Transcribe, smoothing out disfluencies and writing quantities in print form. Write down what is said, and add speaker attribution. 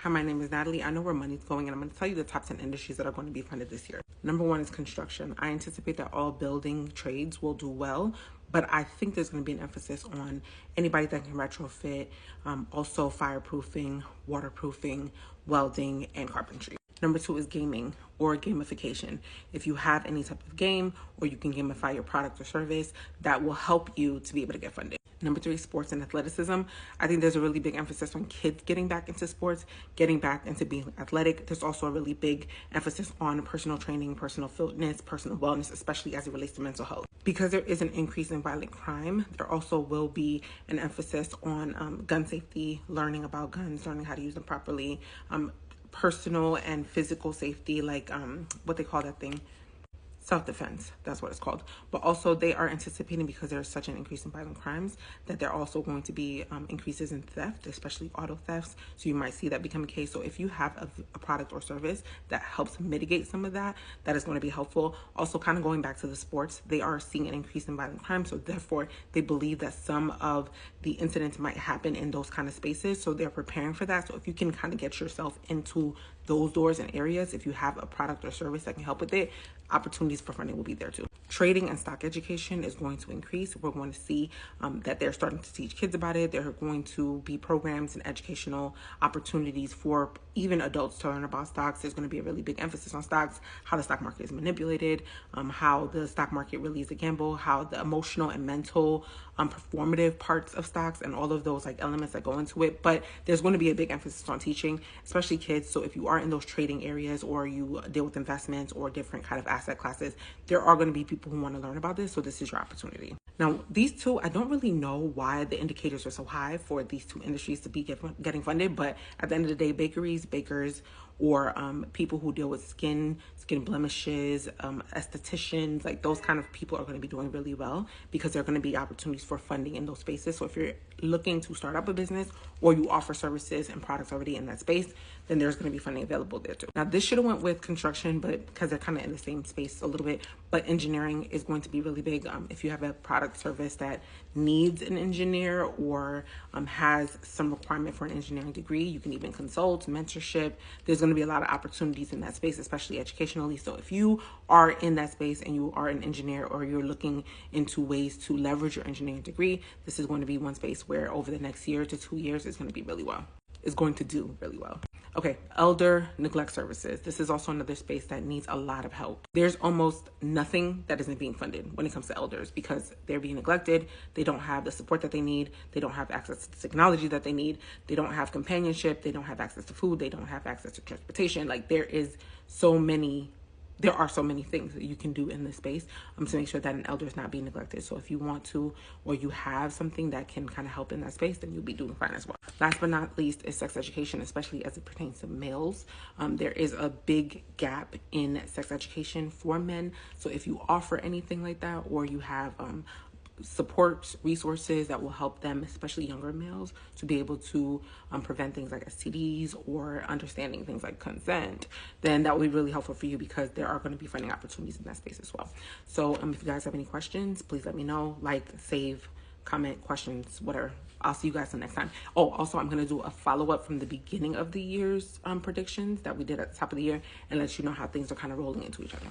Speaker 1: Hi, my name is Natalie. I know where money's going, and I'm going to tell you the top 10 industries that are going to be funded this year. Number one is construction. I anticipate that all building trades will do well, but I think there's going to be an emphasis on anybody that can retrofit, also fireproofing, waterproofing, welding, and carpentry. Number two is gaming or gamification. If you have any type of game or you can gamify your product or service, that will help you to be able to get funded. Number three, sports and athleticism. I think there's a really big emphasis on kids getting back into sports, getting back into being athletic. There's also a really big emphasis on personal training, personal fitness, personal wellness, especially as it relates to mental health. Because there is an increase in violent crime, there also will be an emphasis on gun safety, learning about guns, learning how to use them properly, personal and physical safety, like what they call that thing, self-defense, that's what it's called. But also they are anticipating, because there's such an increase in violent crimes, that there are also going to be increases in theft, especially auto thefts. So you might see that become a case. So if you have a product or service that helps mitigate some of that, that is going to be helpful. Also, kind of going back to the sports, they are seeing an increase in violent crime. So therefore they believe that some of the incidents might happen in those kind of spaces. So they're preparing for that. So if you can kind of get yourself into those doors and areas, if you have a product or service that can help with it, opportunities for funding will be there too. Trading and stock education is going to increase. We're going to see that they're starting to teach kids about it. There are going to be programs and educational opportunities for even adults to learn about stocks. There's going to be a really big emphasis on stocks, how the stock market is manipulated, how the stock market really is a gamble, how the emotional and mental performative parts of stocks and all of those like elements that go into it. But there's going to be a big emphasis on teaching, especially kids. So if you are in those trading areas or you deal with investments or different kind of asset classes, there are going to be people who want to learn about this. So this is your opportunity. Now, these two, I don't really know why the indicators are so high for these two industries to be getting funded. But at the end of the day, bakeries, bakers, or people who deal with skin blemishes, estheticians, like those kind of people are going to be doing really well, because there are going to be opportunities for funding in those spaces. So if you're looking to start up a business or you offer services and products already in that space, then there's going to be funding available there too. Now, this should have went with construction, but because they're kind of in the same space a little bit, but engineering is going to be really big. If you have a product service that needs an engineer or has some requirement for an engineering degree, you can even consult, mentorship. There's going to be a lot of opportunities in that space, especially educationally. So if you are in that space and you are an engineer or you're looking into ways to leverage your engineering degree, this is going to be one space where over the next year to 2 years is going to be really well. Is going to do really well. Okay, elder neglect services. This is also another space that needs a lot of help. There's almost nothing that isn't being funded when it comes to elders, because they're being neglected. They don't have the support that they need. They don't have access to technology that they need. They don't have companionship. They don't have access to food. They don't have access to transportation. Like there are so many things that you can do in this space to make sure that an elder is not being neglected. So if you want to, or you have something that can kind of help in that space, then you'll be doing fine as well. Last but not least is sex education, especially as it pertains to males. There is a big gap in sex education for men. So if you offer anything like that, or you have support resources that will help them, especially younger males, to be able to prevent things like STDs or understanding things like consent, then that will be really helpful for you, because there are going to be funding opportunities in that space as well. So if you guys have any questions, please let me know. Like, save, comment, questions, whatever. I'll see you guys the next time. Oh, also, I'm going to do a follow-up from the beginning of the year's predictions that we did at the top of the year, and let you know how things are kind of rolling into each other.